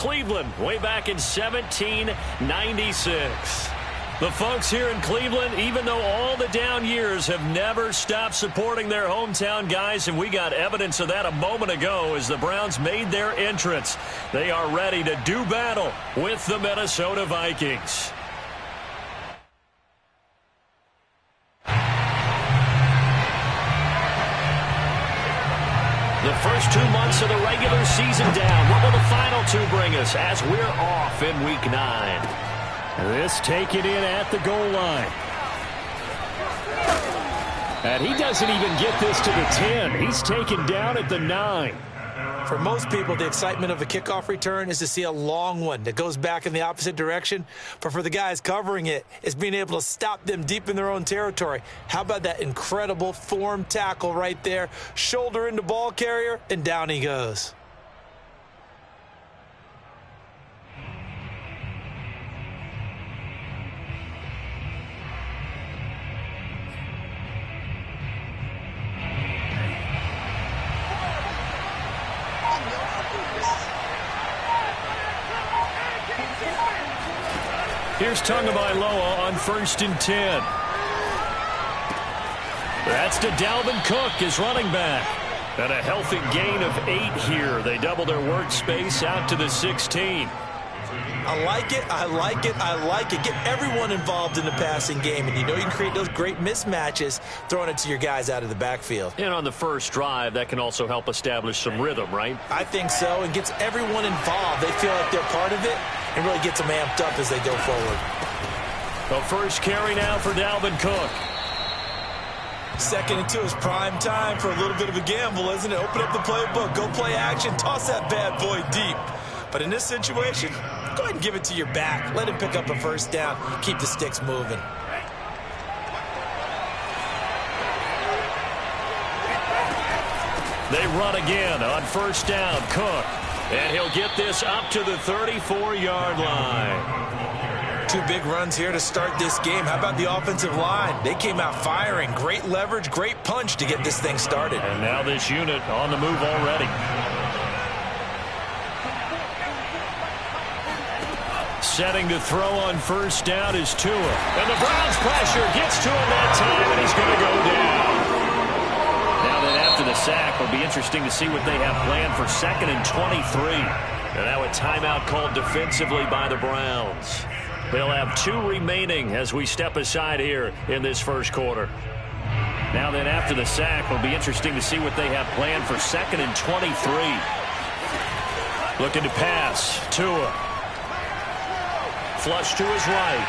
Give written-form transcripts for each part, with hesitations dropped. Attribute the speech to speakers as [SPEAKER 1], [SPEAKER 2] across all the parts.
[SPEAKER 1] Cleveland way back in 1796. The folks here in Cleveland, even though all the down years, have never stopped supporting their hometown guys, and we got evidence of that a moment ago as the Browns made their entrance. They are ready to do battle with the Minnesota Vikings. The first 2 months of the regular season down. What will the final two bring us as we're off in Week 9? This taken in at the goal line. And he doesn't even get this to the 10. He's taken down at the 9.
[SPEAKER 2] For most people, the excitement of a kickoff return is to see a long one that goes back in the opposite direction. But for the guys covering it, it's being able to stop them deep in their own territory. How about that incredible form tackle right there? Shoulder into ball carrier, and down he goes.
[SPEAKER 1] Here's Tagovailoa on 1st and 10. That's to Dalvin Cook, his running back. And a healthy gain of 8 here. They double their workspace out to the 16.
[SPEAKER 2] I like it, I like it, I like it. Get everyone involved in the passing game, and you know you can create those great mismatches throwing it to your guys out of the backfield.
[SPEAKER 1] And on the first drive, that can also help establish some rhythm, right?
[SPEAKER 2] I think so, and gets everyone involved. They feel like they're part of it, and really gets them amped up as they go forward.
[SPEAKER 1] The first carry now for Dalvin Cook.
[SPEAKER 2] Second and 2 is prime time for a little bit of a gamble, isn't it? Open up the playbook, go play action, toss that bad boy deep. But in this situation, go ahead and give it to your back. Let him pick up a first down. Keep the sticks moving.
[SPEAKER 1] They run again on 1st down. Cook. And he'll get this up to the 34-yard line.
[SPEAKER 2] 2 big runs here to start this game. How about the offensive line? They came out firing. Great leverage, great punch to get this thing started.
[SPEAKER 1] And now this unit on the move already. Setting to throw on 1st down is Tua. And the Browns pressure gets to him that time, and he's going to go down. Now that after the sack, it'll be interesting to see what they have planned for 2nd and 23. And now a timeout called defensively by the Browns. They'll have 2 remaining as we step aside here in this first quarter. Now then after the sack, it'll be interesting to see what they have planned for 2nd and 23. Looking to pass. Tua. Flush to his right.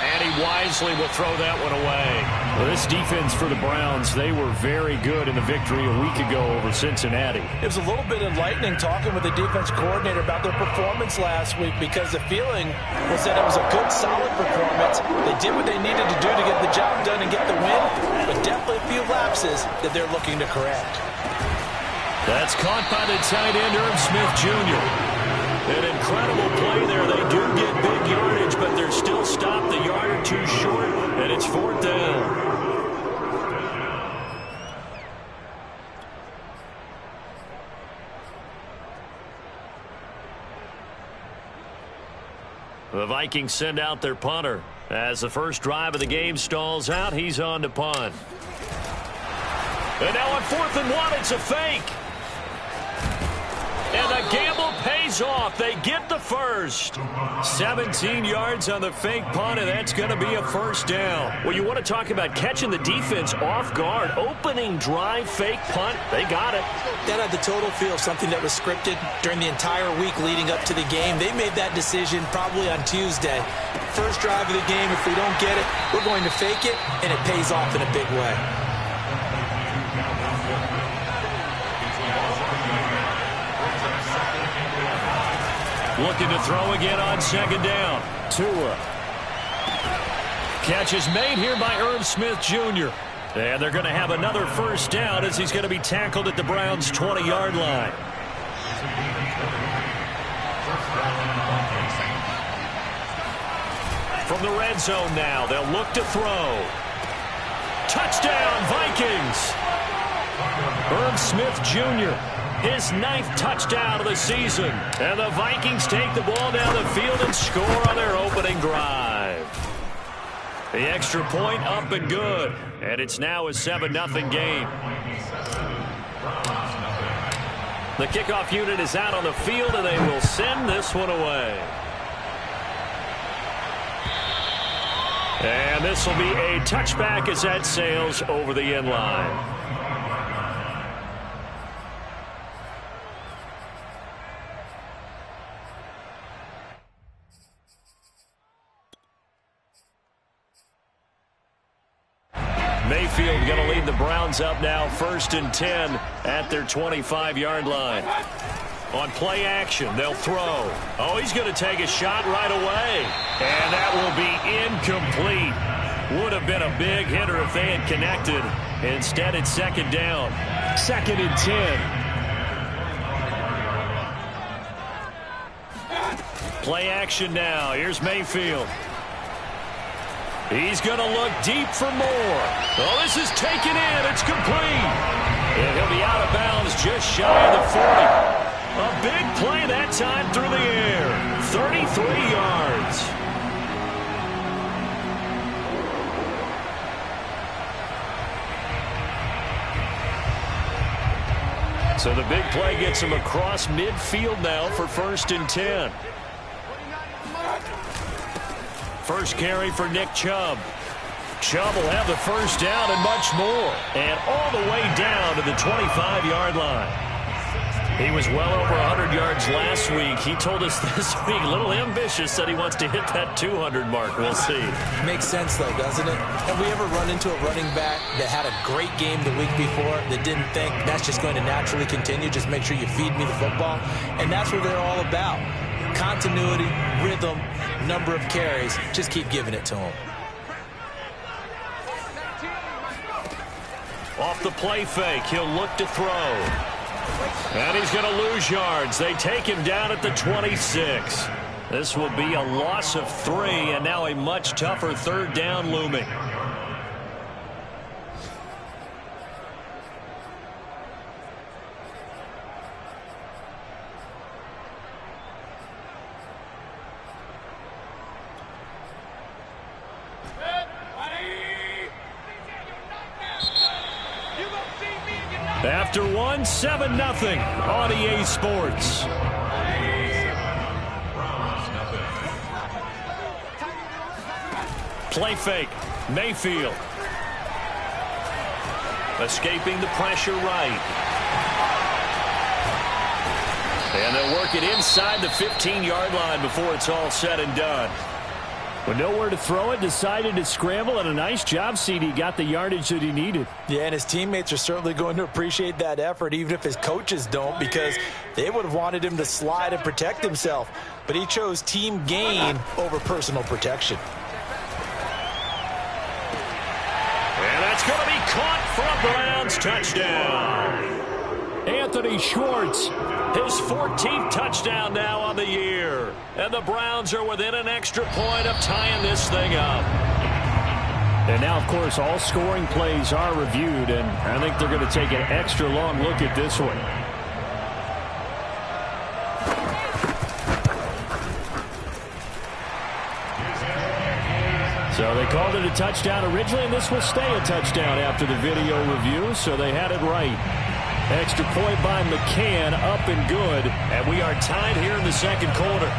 [SPEAKER 1] And he wisely will throw that one away. Well, this defense for the Browns, they were very good in the victory a week ago over Cincinnati.
[SPEAKER 2] It was a little bit enlightening talking with the defense coordinator about their performance last week, because the feeling was that it was a good, solid performance. They did what they needed to do to get the job done and get the win, but definitely a few lapses that they're looking to correct.
[SPEAKER 1] That's caught by the tight end, Irv Smith Jr. An incredible play there. They do get big yardage, but they're still stopped a yard or 2 short, and it's 4th down. The Vikings send out their punter. As the first drive of the game stalls out, he's on to punt. And now on 4th and 1, it's a fake. And the gamble pays off. They get the first. 17 yards on the fake punt, and that's going to be a first down. Well, you want to talk about catching the defense off guard. Opening drive, fake punt, they got it.
[SPEAKER 2] That had the total feel of something that was scripted during the entire week leading up to the game. They made that decision probably on Tuesday. First drive of the game, if we don't get it, we're going to fake it, and it pays off in a big way.
[SPEAKER 1] Looking to throw again on 2nd down. Tua. Catch is made here by Irv Smith Jr. And they're going to have another first down as he's going to be tackled at the Browns' 20-yard line. From the red zone now, they'll look to throw. Touchdown, Vikings! Irv Smith Jr. his 9th touchdown of the season. And the Vikings take the ball down the field and score on their opening drive. The extra point up and good. And it's now a 7-0 game. The kickoff unit is out on the field, and they will send this one away. And this will be a touchback as that sails over the end line. Mayfield going to lead the Browns up now, 1st and 10 at their 25-yard line. On play action, they'll throw. Oh, he's going to take a shot right away. And that will be incomplete. Would have been a big hitter if they had connected. Instead, it's 2nd down. 2nd and 10. Play action now. Here's Mayfield. He's going to look deep for more. Oh, this is taken in. It's complete. And he'll be out of bounds just shy of the 40. A big play that time through the air. 33 yards. So the big play gets him across midfield now for 1st and 10. First carry for Nick Chubb. Chubb will have the 1st down and much more. And all the way down to the 25-yard line. He was well over 100 yards last week. He told us this week, a little ambitious, that he wants to hit that 200 mark. We'll see.
[SPEAKER 2] Makes sense, though, doesn't it? Have we ever run into a running back that had a great game the week before that didn't think that's just going to naturally continue? Just make sure you feed me the football. And that's what they're all about. Continuity, rhythm, number of carries. Just keep giving it to him.
[SPEAKER 1] Off the play fake, he'll look to throw. And he's going to lose yards. They take him down at the 26. This will be a loss of 3, and now a much tougher 3rd down looming. After one, 7-0 on EA Sports. Play fake. Mayfield. Escaping the pressure right. And they'll work it inside the 15-yard line before it's all said and done. With nowhere to throw it, decided to scramble, and a nice job, CD. Got the yardage that he needed.
[SPEAKER 2] Yeah, and his teammates are certainly going to appreciate that effort, even if his coaches don't, because they would have wanted him to slide and protect himself. But he chose team gain over personal protection.
[SPEAKER 1] And that's going to be caught for a Browns touchdown. Anthony Schwartz, his 14th touchdown now on the year. And the Browns are within an extra point of tying this thing up. And now, of course, all scoring plays are reviewed, and I think they're going to take an extra long look at this one. So they called it a touchdown originally, and this will stay a touchdown after the video review, so they had it right. Extra point by McCann, up and good. And we are tied here in the 2nd quarter.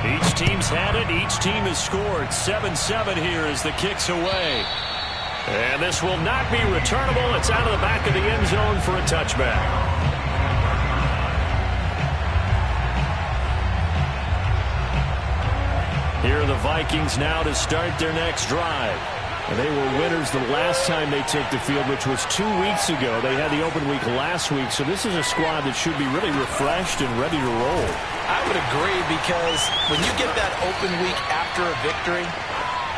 [SPEAKER 1] Each team's had it. Each team has scored. 7-7 here as the kick's away. And this will not be returnable. It's out of the back of the end zone for a touchback. Here are the Vikings now to start their next drive. And they were winners the last time they took the field, which was 2 weeks ago. They had the open week last week, so this is a squad that should be really refreshed and ready to roll.
[SPEAKER 2] I would agree, because when you get that open week after a victory,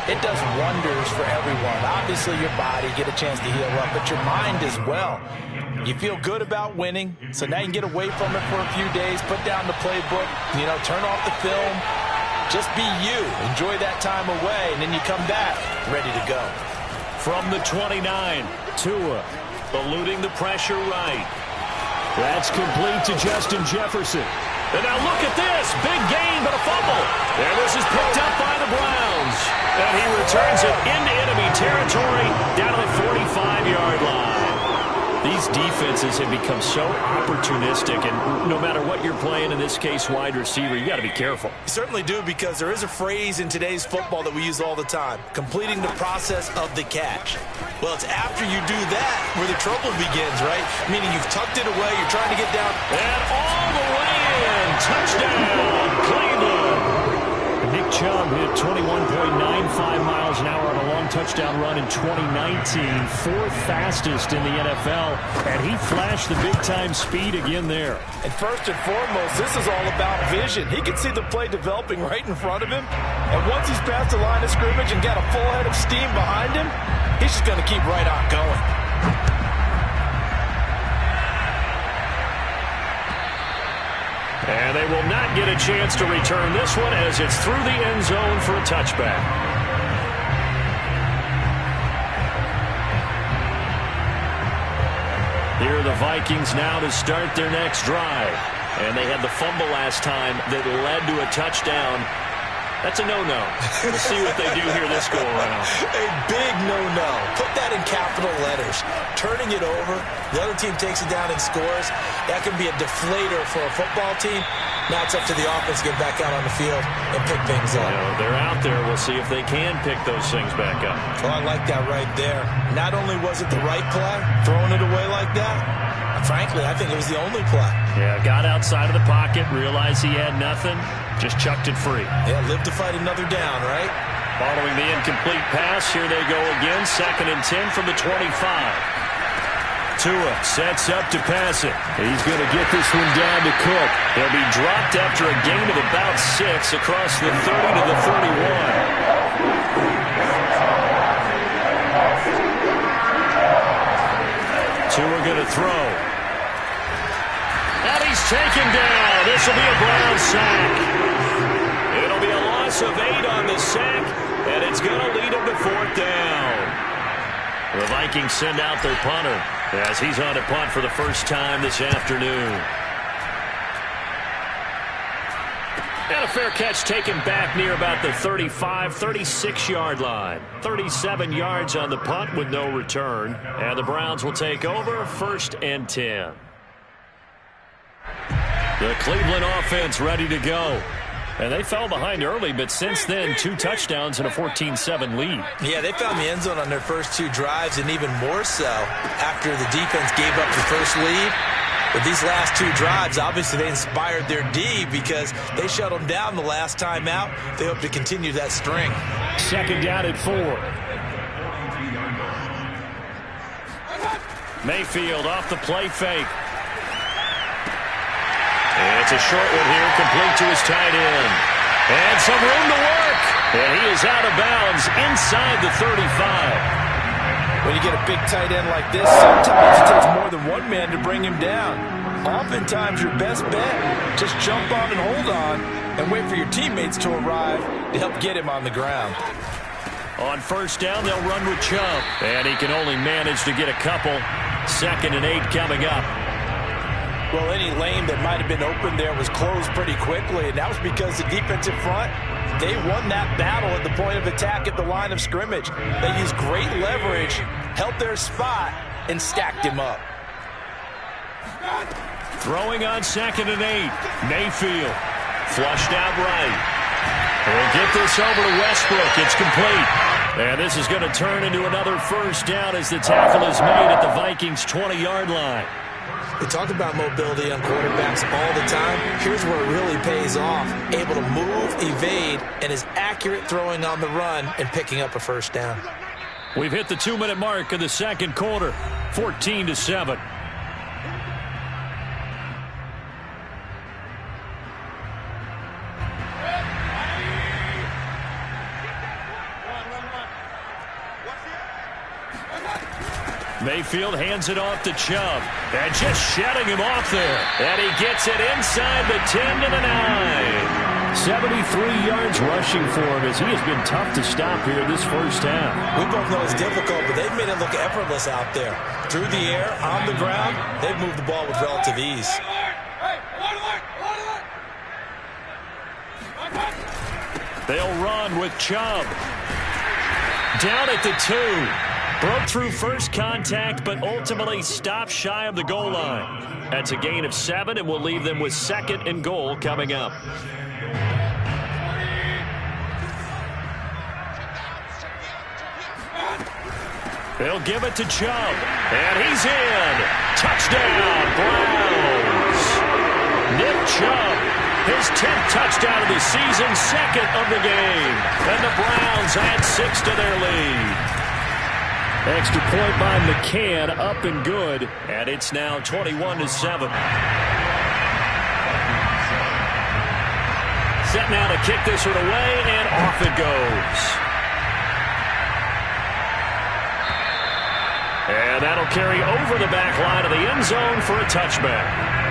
[SPEAKER 2] it does wonders for everyone. Obviously, your body, get a chance to heal up, but your mind as well. You feel good about winning, so now you can get away from it for a few days, put down the playbook, turn off the film. Just be you. Enjoy that time away, and then you come back ready to go.
[SPEAKER 1] From the 29, Tua eluding the pressure right. That's complete to Justin Jefferson. And now look at this. Big gain, but a fumble. And this is picked up by the Browns. And he returns it into enemy territory down to the 45-yard line. These defenses have become so opportunistic, and no matter what you're playing, in this case wide receiver, you got to be careful.
[SPEAKER 2] You certainly do, because there is a phrase in today's football that we use all the time: completing the process of the catch. Well, it's after you do that where the trouble begins, right? Meaning you've tucked it away, you're trying to get down.
[SPEAKER 1] And all the way in. Touchdown, Cleveland. Nick Chubb hit 21.95 miles an hour on a long touchdown run in 2019, fourth fastest in the NFL, and he flashed the big-time speed again there.
[SPEAKER 2] And first and foremost, this is all about vision. He can see the play developing right in front of him, and once he's past the line of scrimmage and got a full head of steam behind him, he's just going to keep right on going.
[SPEAKER 1] And they will not get a chance to return this one as it's through the end zone for a touchback. Here are the Vikings now to start their next drive. And they had the fumble last time that led to a touchdown. That's a no-no. We'll see what they do here this go-around.
[SPEAKER 2] A big no-no. Put that in capital letters. Turning it over, the other team takes it down and scores. That can be a deflator for a football team. Now it's up to the offense to get back out on the field and pick things up.
[SPEAKER 1] They're out there. We'll see if they can pick those things back up.
[SPEAKER 2] Well, I like that right there. Not only was it the right play, throwing it away like that, frankly, I think it was the only play.
[SPEAKER 1] Yeah, got outside of the pocket, realized he had nothing, just chucked it free.
[SPEAKER 2] Yeah, live to fight another down, right?
[SPEAKER 1] Following the incomplete pass, here they go again, 2nd and 10 from the 25. Tua sets up to pass it. He's going to get this one down to Cook. He'll be dropped after a gain of about 6 across the 30 to the 31. Tua going to throw. And he's taken down. This will be a Brown sack. It'll be a loss of 8 on the sack, and it's going to lead him to 4th down. The Vikings send out their punter as he's on to punt for the first time this afternoon. And a fair catch taken back near about the 35, 36-yard line. 37 yards on the punt with no return. And the Browns will take over 1st and 10. The Cleveland offense ready to go. And they fell behind early, but since then, 2 touchdowns and a 14-7 lead.
[SPEAKER 2] Yeah, they found the end zone on their first 2 drives, and even more so after the defense gave up the first lead. But these last 2 drives, obviously they inspired their D because they shut them down the last time out. They hope to continue that string.
[SPEAKER 1] 2nd down at 4. Mayfield off the play fake. It's a short one here, complete to his tight end. And some room to work. And he is out of bounds inside the 35.
[SPEAKER 2] When you get a big tight end like this, sometimes it takes more than one man to bring him down. Oftentimes your best bet, just jump on and hold on and wait for your teammates to arrive to help get him on the ground.
[SPEAKER 1] On 1st down, they'll run with Chubb. And he can only manage to get a couple. 2nd and 8 coming up.
[SPEAKER 2] Well, any lane that might have been open there was closed pretty quickly, and that was because the defensive front, they won that battle at the point of attack at the line of scrimmage. They used great leverage, held their spot, and stacked him up.
[SPEAKER 1] Throwing on 2nd and 8. Mayfield flushed out right. We'll get this over to Westbrook. It's complete. And this is going to turn into another 1st down as the tackle is made at the Vikings' 20-yard line.
[SPEAKER 2] We talk about mobility on quarterbacks all the time. Here's where it really pays off. Able to move, evade, and is accurate throwing on the run and picking up a 1st down.
[SPEAKER 1] We've hit the 2-minute mark of the 2nd quarter. 14-7. Mayfield hands it off to Chubb. And just shutting him off there. And he gets it inside the 10 to the 9. 73 yards rushing for him as he has been tough to stop here this first half.
[SPEAKER 2] We both know it's difficult, but they've made it look effortless out there. Through the air, on the ground, they've moved the ball with relative ease.
[SPEAKER 1] They'll run with Chubb. Down at the 2. Broke through first contact, but ultimately stopped shy of the goal line. That's a gain of 7, and will leave them with 2nd and goal coming up. They'll give it to Chubb, and he's in. Touchdown, Browns. Nick Chubb, his 10th touchdown of the season, 2nd of the game. And the Browns add 6 to their lead. Extra point by McCann, up and good, and it's now 21-7. Set now to kick this one away, and off it goes. And that'll carry over the back line of the end zone for a touchback.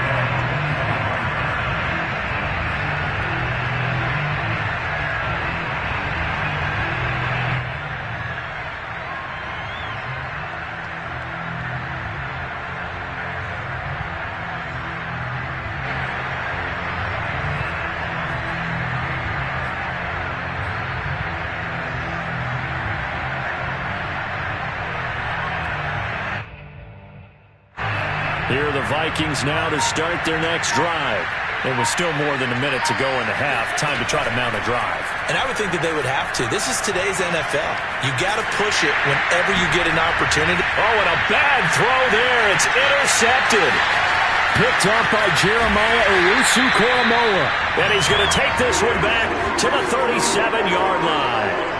[SPEAKER 1] Here are the Vikings now to start their next drive. It was still more than a minute to go in the half. Time to try to mount a drive.
[SPEAKER 2] And I would think that they would have to. This is today's NFL. You got to push it whenever you get an opportunity.
[SPEAKER 1] Oh, and a bad throw there. It's intercepted. Picked up by Jeremiah Owusu-Koramoah. And he's going to take this one back to the 37-yard line.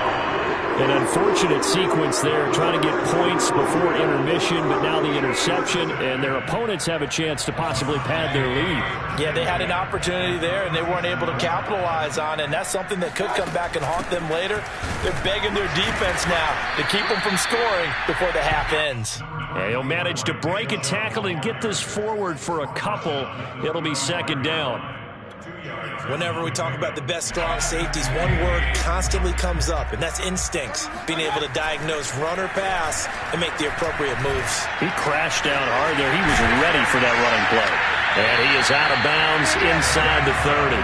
[SPEAKER 1] An unfortunate sequence there, trying to get points before intermission, but now the interception, and their opponents have a chance to possibly pad their lead.
[SPEAKER 2] Yeah, they had an opportunity there, and they weren't able to capitalize on it, and that's something that could come back and haunt them later. They're begging their defense now to keep them from scoring before the half ends.
[SPEAKER 1] Yeah, he'll manage to break a tackle and get this forward for a couple. It'll be 2nd down.
[SPEAKER 2] Whenever we talk about the best strong safeties, one word constantly comes up, and that's instincts. Being able to diagnose run or pass and make the appropriate moves.
[SPEAKER 1] He crashed down hard there. He was ready for that running play. And he is out of bounds inside the 30.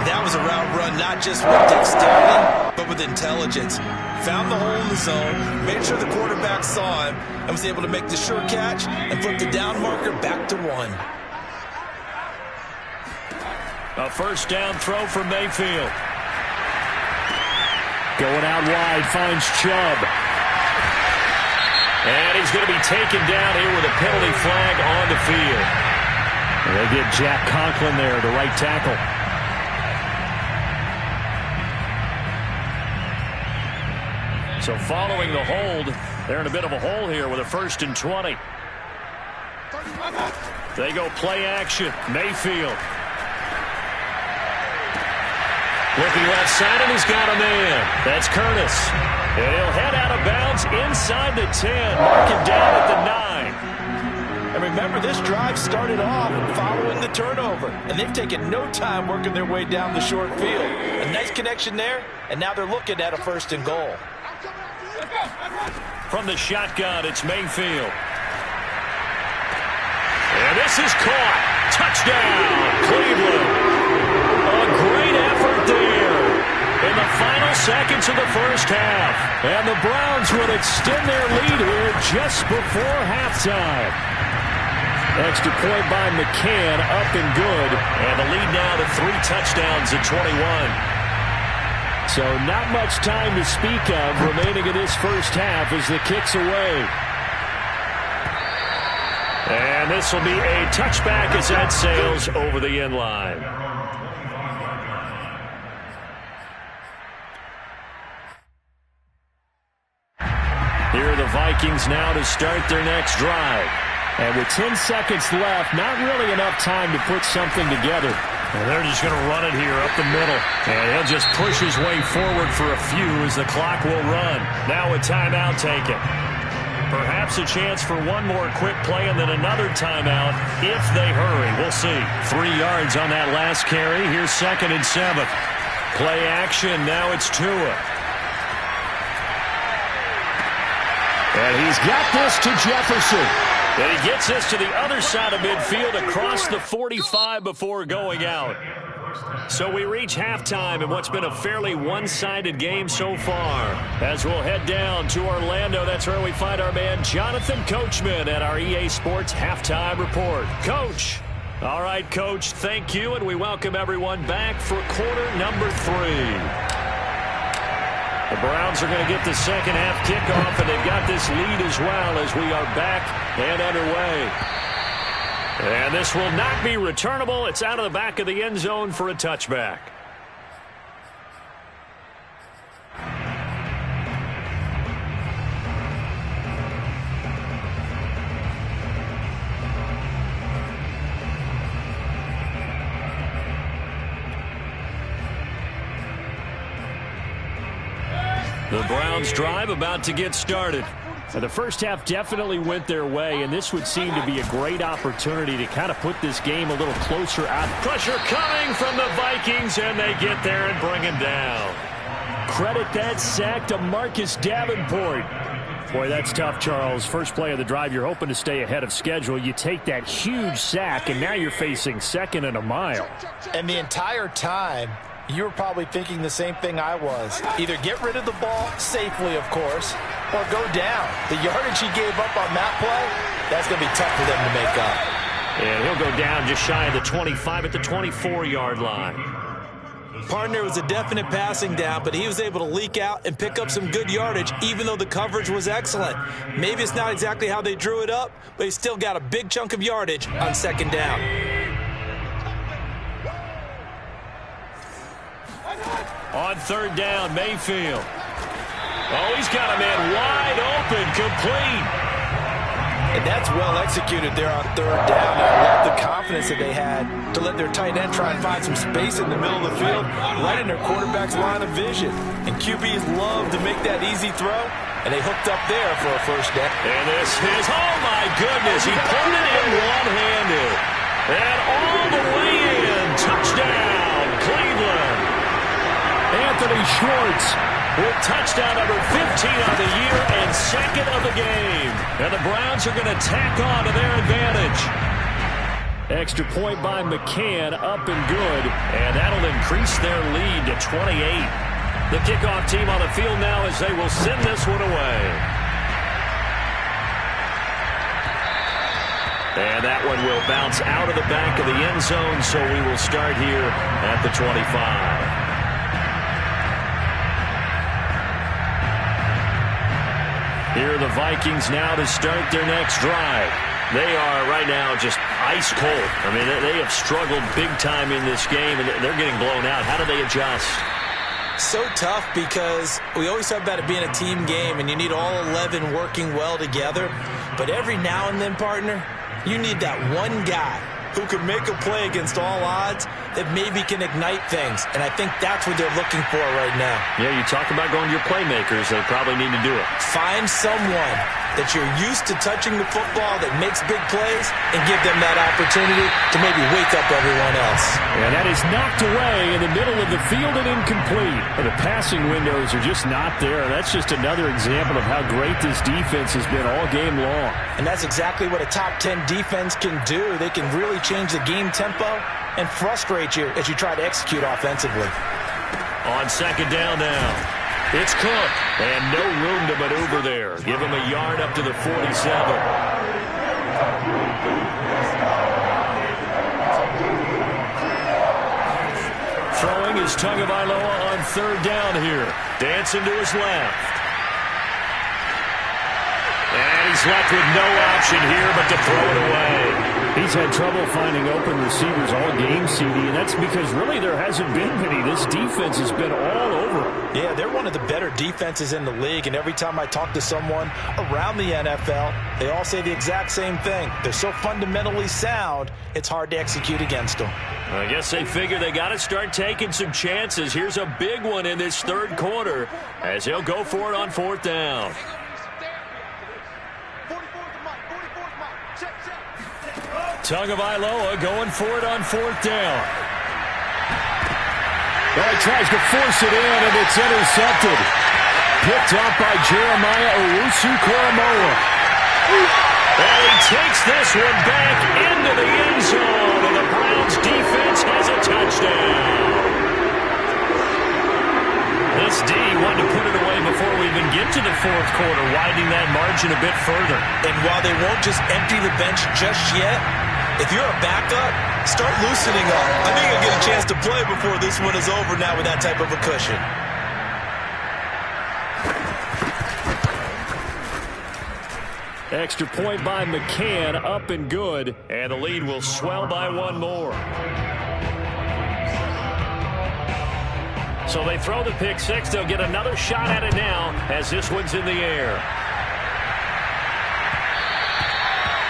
[SPEAKER 2] That was a route run not just with dexterity, but with intelligence. Found the hole in the zone, made sure the quarterback saw him, and was able to make the sure catch and flip the down marker back to 1.
[SPEAKER 1] A first down throw for Mayfield. Going out wide, finds Chubb. And he's going to be taken down here with a penalty flag on the field. And they get Jack Conklin there, the right tackle. So following the hold, they're in a bit of a hole here with a 1st and 20. They go play action. Mayfield. Looking left side, and he's got a man. That's Curtis. And he'll head out of bounds inside the 10. Mark him down at the 9.
[SPEAKER 2] And remember, this drive started off following the turnover. And they've taken no time working their way down the short field. A nice connection there, and now they're looking at a 1st and goal.
[SPEAKER 1] From the shotgun, it's Mayfield. And this is caught. Touchdown, Cleveland. A great effort there in the final seconds of the first half. And the Browns will extend their lead here just before halftime. Extra point by McCann, up and good. And the lead now to 3 touchdowns at 21. So not much time to speak of remaining in this first half as the kick's away. And this will be a touchback as that sails over the end line. Here are the Vikings now to start their next drive. And with 10 seconds left, not really enough time to put something together. And they're just going to run it here up the middle. And he'll just push his way forward for a few as the clock will run. Now a timeout taken. Perhaps a chance for one more quick play and then another timeout if they hurry. We'll see. 3 yards on that last carry. Here's 2nd and 7. Play action. Now it's Tua. And he's got this to Jefferson. And he gets this to the other side of midfield across the 45 before going out. So we reach halftime in what's been a fairly one-sided game so far. As we'll head down to Orlando, that's where we find our man Jonathan Coachman at our EA Sports Halftime Report. Coach. All right, Coach, thank you, and we welcome everyone back for quarter number 3. The Browns are going to get the second half kickoff, and they've got this lead as well as we are back and underway. And this will not be returnable. It's out of the back of the end zone for a touchback. The Browns drive about to get started. The first half definitely went their way, and this would seem to be a great opportunity to kind of put this game a little closer out. Pressure coming from the Vikings, and they get there and bring him down. Credit that sack to Marcus Davenport. Boy, that's tough, Charles. First play of the drive, you're hoping to stay ahead of schedule. You take that huge sack, and now you're facing 2nd and a mile.
[SPEAKER 2] And the entire time, you were probably thinking the same thing I was. Either get rid of the ball safely, of course, or go down. The yardage he gave up on that play, that's going to be tough for them to make up.
[SPEAKER 1] And he'll go down just shy of the 25 at the 24-yard line.
[SPEAKER 2] Partner, was a definite passing down, but he was able to leak out and pick up some good yardage, even though the coverage was excellent. Maybe it's not exactly how they drew it up, but he still got a big chunk of yardage on 2nd down.
[SPEAKER 1] On 3rd down, Mayfield. Oh, he's got a man wide open, complete.
[SPEAKER 2] And that's well executed there on 3rd down. I love the confidence that they had to let their tight end try and find some space in the middle of the field, right in their quarterback's line of vision. And QBs love to make that easy throw, and they hooked up there for a 1st down.
[SPEAKER 1] And this is, oh my goodness, he put it in one-handed. And all the way in, touchdown, Cleveland. Anthony Schwartz with touchdown number 15 on the year and 2nd of the game. And the Browns are going to tack on to their advantage. Extra point by McCann, up and good. And that'll increase their lead to 28. The kickoff team on the field now as they will send this one away. And that one will bounce out of the back of the end zone, so we will start here at the 25. Here are the Vikings now to start their next drive. They are right now just ice cold. I mean, they have struggled big time in this game, and they're getting blown out. How do they adjust?
[SPEAKER 2] So tough because we always talk about it being a team game, and you need all 11 working well together. But every now and then, partner, you need that one guy who can make a play against all odds that maybe can ignite things. And I think that's what they're looking for right now.
[SPEAKER 1] Yeah, you talk about going to your playmakers. They probably need to do it.
[SPEAKER 2] Find someone that you're used to touching the football that makes big plays and give them that opportunity to maybe wake up everyone else.
[SPEAKER 1] And that is knocked away in the middle of the field and incomplete. And the passing windows are just not there. That's just another example of how great this defense has been all game long.
[SPEAKER 2] And that's exactly what a top 10 defense can do. They can really change the game tempo and frustrate you as you try to execute offensively.
[SPEAKER 1] On 2nd down now, it's Cook, and no room to maneuver there. Give him a yard up to the 47. Throwing is Tagovailoa on 3rd down here. Dancing to his left. And he's left with no option here but to throw it away. He's had trouble finding open receivers all game, CD, and that's because really there hasn't been many. This defense has been all over them.
[SPEAKER 2] Yeah, they're one of the better defenses in the league, and every time I talk to someone around the NFL, they all say the exact same thing. They're so fundamentally sound, it's hard to execute against them.
[SPEAKER 1] I guess they figure they got to start taking some chances. Here's a big one in this 3rd quarter as he'll go for it on 4th down. Tagovailoa going for it on 4th down. Well, he tries to force it in, and it's intercepted. Picked up by Jeremiah Owusu-Koramoah. And he takes this one back into the end zone, and the Browns defense has a touchdown. This D wanted to put it away before we even get to the 4th quarter, widening that margin a bit further.
[SPEAKER 2] And while they won't just empty the bench just yet, if you're a backup, start loosening up. I think you'll get a chance to play before this one is over now with that type of a cushion.
[SPEAKER 1] Extra point by McCann, up and good, and the lead will swell by one more. So they throw the pick six. They'll get another shot at it now as this one's in the air.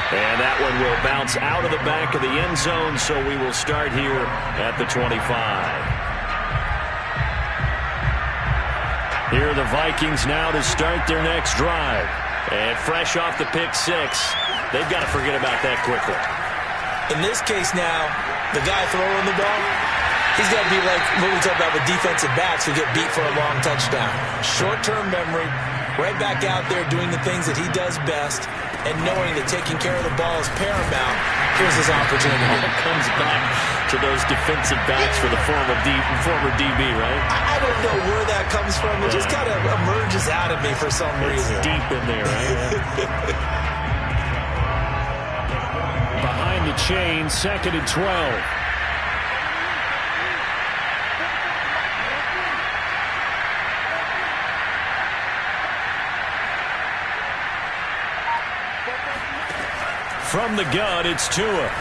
[SPEAKER 1] And that one will bounce out of the back of the end zone, so we will start here at the 25. Here are the Vikings now to start their next drive. And fresh off the pick six, they've got to forget about that quickly.
[SPEAKER 2] In this case now, the guy throwing the ball, he's got to be like what we talk about with defensive backs who get beat for a long touchdown. Short-term memory, right back out there doing the things that he does best, and knowing that taking care of the ball is paramount. Here's his opportunity.
[SPEAKER 1] It comes back to those defensive backs for the former DB, right?
[SPEAKER 2] I don't know where that comes from. It just kind of emerges out of me for some reason.
[SPEAKER 1] It's deep in there, right? Behind the chain, 2nd and 12. From the gun, it's Tua.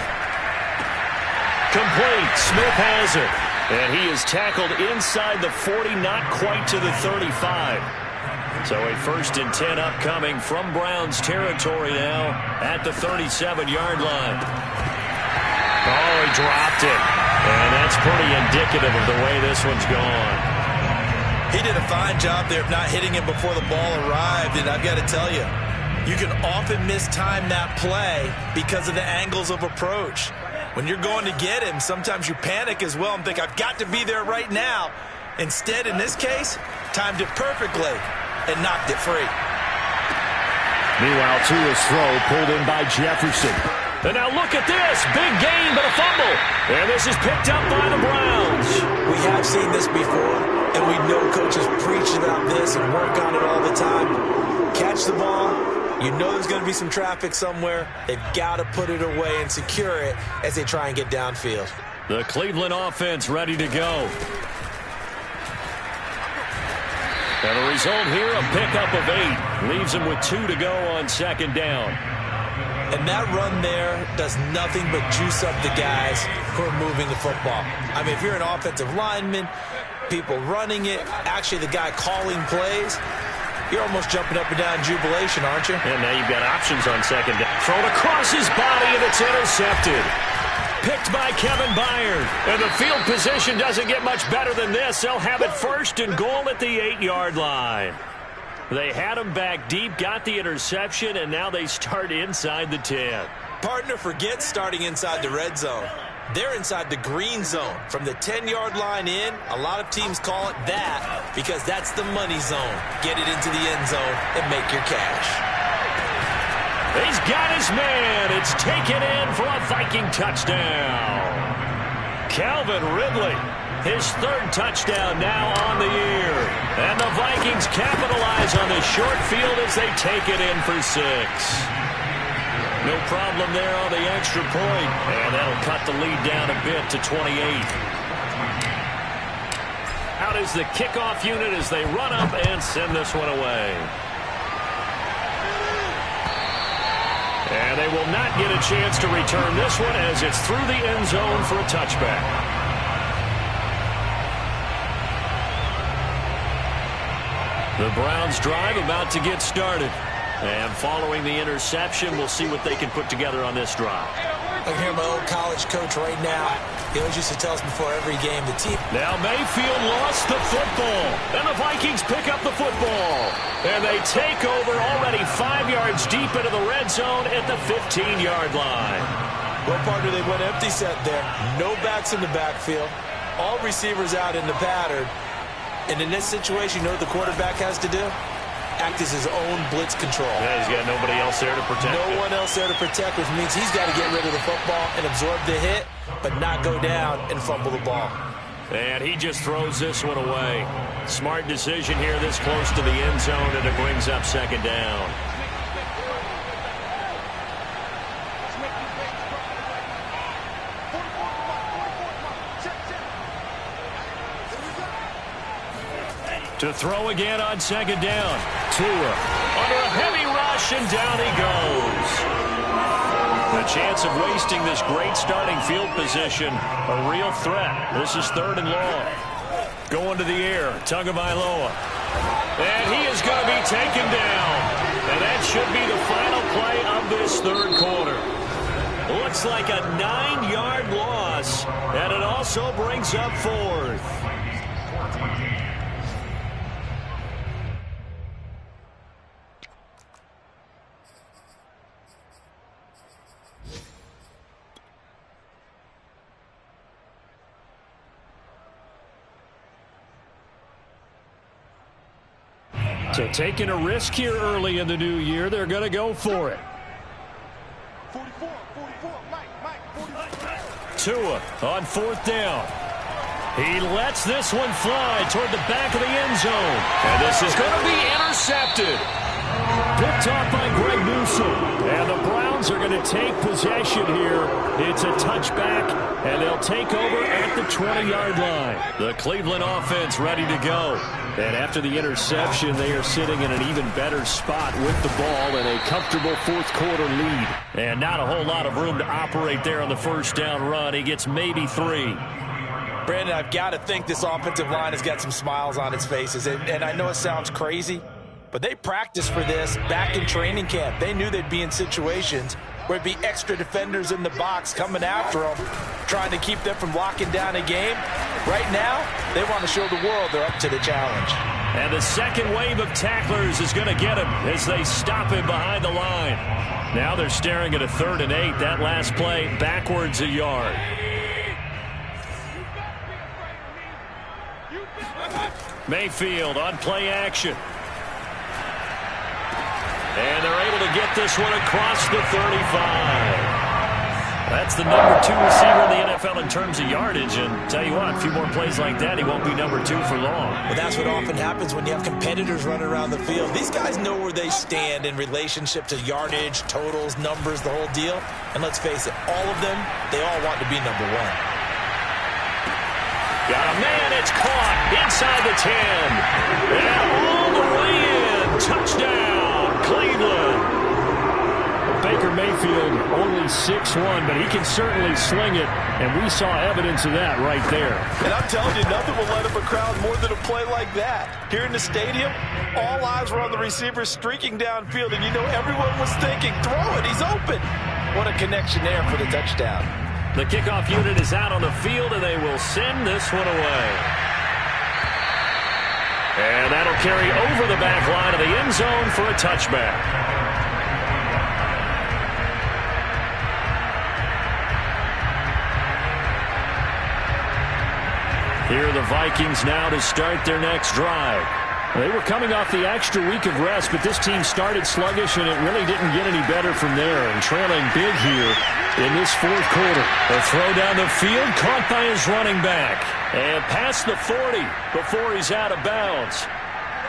[SPEAKER 1] Complete. Smith has it. And he is tackled inside the 40, not quite to the 35. So a 1st and 10 upcoming from Browns territory now at the 37-yard line. Oh, he dropped it. And that's pretty indicative of the way this one's gone.
[SPEAKER 2] He did a fine job there of not hitting him before the ball arrived, and I've got to tell you, you can often mistime that play because of the angles of approach. When you're going to get him, sometimes you panic as well and think, I've got to be there right now. Instead, in this case, timed it perfectly and knocked it free.
[SPEAKER 1] Meanwhile, Tua's throw pulled in by Jefferson. And now look at this. Big gain, but a fumble. And this is picked up by the Browns.
[SPEAKER 2] We have seen this before, and we know coaches preach about this and work on it all the time. Catch the ball. You know there's going to be some traffic somewhere. They've got to put it away and secure it as they try and get downfield.
[SPEAKER 1] The Cleveland offense ready to go. And the result here, a pickup of 8. Leaves them with 2 to go on 2nd down.
[SPEAKER 2] And that run there does nothing but juice up the guys who are moving the football. I mean, if you're an offensive lineman, people running it, actually the guy calling plays, you're almost jumping up and down in jubilation, aren't you?
[SPEAKER 1] And now you've got options on 2nd down. Thrown across his body, and it's intercepted. Picked by Kevin Byard. And the field position doesn't get much better than this. They'll have it 1st and goal at the 8-yard line. They had him back deep, got the interception, and now they start inside the 10.
[SPEAKER 2] Partner, forget starting inside the red zone. They're inside the green zone. From the 10-yard line in, a lot of teams call it that because that's the money zone. Get it into the end zone and make your cash.
[SPEAKER 1] He's got his man. It's taken in for a Viking touchdown. Calvin Ridley, his 3rd touchdown now on the year. And the Vikings capitalize on the short field as they take it in for 6. No problem there on the extra point. And that'll cut the lead down a bit to 28. Out is the kickoff unit as they run up and send this one away. And they will not get a chance to return this one as it's through the end zone for a touchback. The Browns drive about to get started. And following the interception, we'll see what they can put together on this drive.
[SPEAKER 2] I hear my old college coach right now. He always used to tell us before every game, the team.
[SPEAKER 1] Now Mayfield lost the football. And the Vikings pick up the football. And they take over already 5 yards deep into the red zone at the 15-yard line.
[SPEAKER 2] Well, partner, they went empty set there. No backs in the backfield. All receivers out in the pattern. And in this situation, you know what the quarterback has to do? Act as his own blitz control.
[SPEAKER 1] Yeah, he's got nobody else there to protect him.
[SPEAKER 2] No one else there to protect, which means he's got to get rid of the football and absorb the hit, but not go down and fumble the ball.
[SPEAKER 1] And he just throws this one away. Smart decision here this close to the end zone, and it brings up second down. To throw again on second down. Tua under a heavy rush, and down he goes. The chance of wasting this great starting field position, a real threat. This is 3rd and long. Going to the air, Tagovailoa. And he is going to be taken down. And that should be the final play of this 3rd quarter. Looks like a 9-yard loss, and it also brings up 4th. So taking a risk here early in the new year, they're going to go for it.
[SPEAKER 3] 44, Mike, 44.
[SPEAKER 1] Tua on 4th down. He lets this one fly toward the back of the end zone. And this is going to be intercepted. Picked off by Greg Newsome. And the Browns are going to take possession here. It's a touchback, and they'll take over at the 20-yard line. The Cleveland offense ready to go. And after the interception, they are sitting in an even better spot with the ball in a comfortable 4th quarter lead. And not a whole lot of room to operate there on the 1st down run. He gets maybe 3.
[SPEAKER 2] Brandon, I've got to think this offensive line has got some smiles on its faces. And I know it sounds crazy, but they practiced for this back in training camp. They knew they'd be in situations where it'd be extra defenders in the box coming after them, trying to keep them from locking down a game. Right now, they want to show the world they're up to the challenge.
[SPEAKER 1] And the second wave of tacklers is going to get him as they stop him behind the line. Now they're staring at a 3rd and 8. That last play backwards a yard. Mayfield on play action. And they're able to get this one across the 35. That's the number 2 receiver in the NFL in terms of yardage. And tell you what, a few more plays like that, he won't be number 2 for long.
[SPEAKER 2] Well, that's what often happens when you have competitors running around the field. These guys know where they stand in relationship to yardage, totals, numbers, the whole deal. And let's face it, all of them, they all want to be number 1.
[SPEAKER 1] Got a man, it's caught inside the 10. And all the way in. Touchdown, Cleveland. Baker Mayfield only 6'1", but he can certainly sling it, and we saw evidence of that right there.
[SPEAKER 2] And I'm telling you, nothing will light up a crowd more than a play like that. Here in the stadium, all eyes were on the receiver streaking downfield, and you know everyone was thinking, throw it, he's open. What a connection there for the touchdown.
[SPEAKER 1] The kickoff unit is out on the field, and they will send this one away. And that'll carry over the back line of the end zone for a touchback. Here are the Vikings now to start their next drive. They were coming off the extra week of rest, but this team started sluggish, and it really didn't get any better from there. And trailing big here in this 4th quarter. A throw down the field, caught by his running back. And past the 40 before he's out of bounds.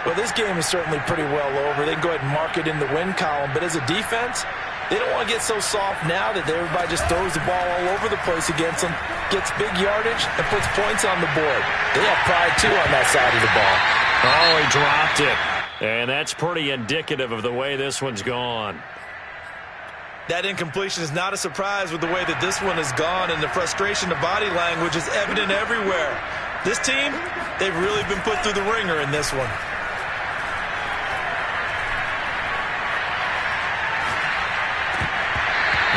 [SPEAKER 2] Well, this game is certainly pretty well over. They can go ahead and mark it in the win column. But as a defense, they don't want to get so soft now that everybody just throws the ball all over the place against them, gets big yardage, and puts points on the board. They have pride, too, on that side of the ball.
[SPEAKER 1] Oh, he dropped it. And that's pretty indicative of the way this one's gone.
[SPEAKER 2] That incompletion is not a surprise with the way that this one has gone, and the frustration, the body language is evident everywhere. This team, they've really been put through the ringer in this one.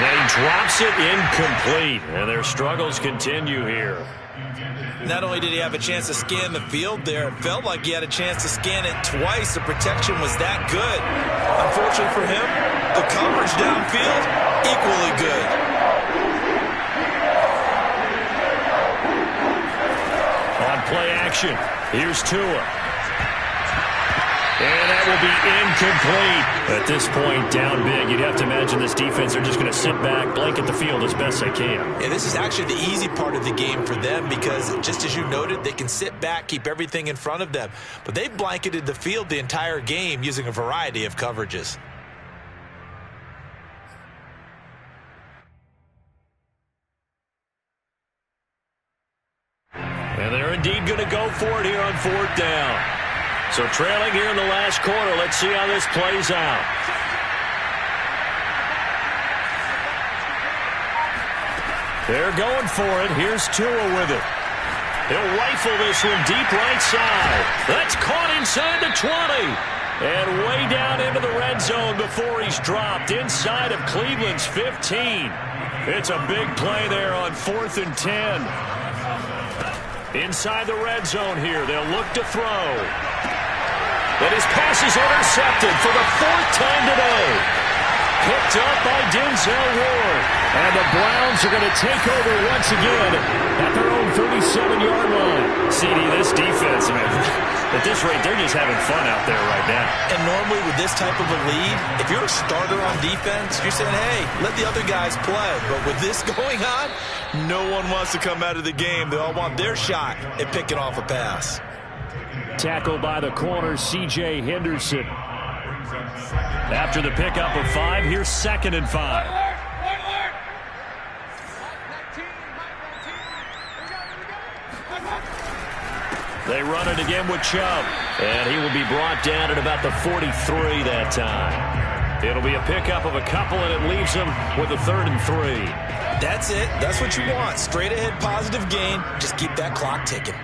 [SPEAKER 1] And he drops it incomplete, and their struggles continue here.
[SPEAKER 2] Not only did he have a chance to scan the field there, it felt like he had a chance to scan it twice. The protection was that good. Unfortunately for him, the coverage downfield, equally good.
[SPEAKER 1] direction. Here's Tua. And that will be incomplete. At this point, down big. You'd have to imagine this defense are just going to sit back, blanket the field as best they can.
[SPEAKER 2] Yeah, this is actually the easy part of the game for them because, just as you noted, they can sit back, keep everything in front of them. But they've blanketed the field the entire game using a variety of coverages.
[SPEAKER 1] And they're indeed going to go for it here on 4th down. So trailing here in the last quarter. Let's see how this plays out. They're going for it. Here's Tua with it. He'll rifle this one deep right side. That's caught inside the 20. And way down into the red zone before he's dropped inside of Cleveland's 15. It's a big play there on 4th and 10. Inside the red zone here. They'll look to throw. And his pass is intercepted for the 4th time today. Picked up by Denzel Ward. And the Browns are going to take over once again at their own 37-yard line. CD, this defense, man, at this rate, they're just having fun out there right now. And normally with this type of a lead, if you're a starter on defense, you're saying, hey, let the other guys play. But with this going on, no one wants to come out of the game. They all want their shot at picking off a pass. Tackled by the corner, C.J. Henderson. After the pickup of 5, here's 2nd and 5. They run it again with Chubb. And he will be brought down at about the 43 that time. It'll be a pickup of a couple, and it leaves them with a 3rd and 3.
[SPEAKER 2] That's it. That's what you want. Straight ahead positive gain. Just keep that clock ticking.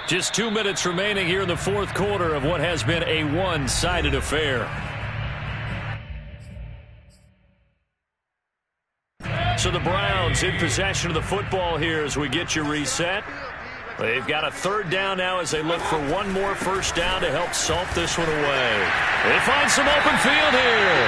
[SPEAKER 1] Just 2 minutes remaining here in the 4th quarter of what has been a one-sided affair. So the Browns in possession of the football here as we get you reset. They've got a 3rd down now as they look for one more 1st down to help salt this one away. They find some open field here.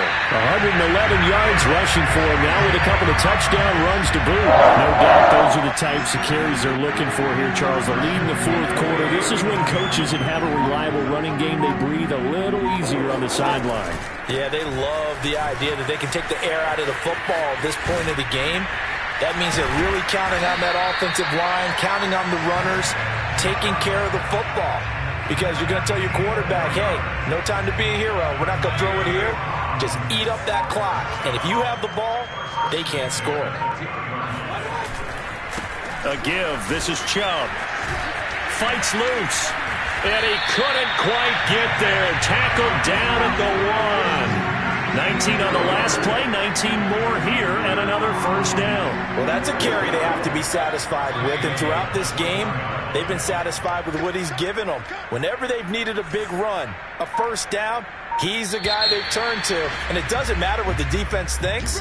[SPEAKER 1] 111 yards rushing for him now with a couple of touchdown runs to boot. No doubt those are the types of carries they're looking for here, Charles. The lead in the 4th quarter. This is when coaches that have a reliable running game, they breathe a little easier on the sideline.
[SPEAKER 2] Yeah, they love the idea that they can take the air out of the football at this point of the game. That means they're really counting on that offensive line, counting on the runners, taking care of the football. Because you're going to tell your quarterback, hey, no time to be a hero. We're not going to throw it here. Just eat up that clock. And if you have the ball, they can't score.
[SPEAKER 1] A give. This is Chubb. Fights loose. And he couldn't quite get there. Tackled down at the 1. 19 on the last play, 19 more here, and another 1st down.
[SPEAKER 2] Well, that's a carry they have to be satisfied with, and throughout this game, they've been satisfied with what he's given them. Whenever they've needed a big run, a 1st down, he's the guy they've turned to, and it doesn't matter what the defense thinks.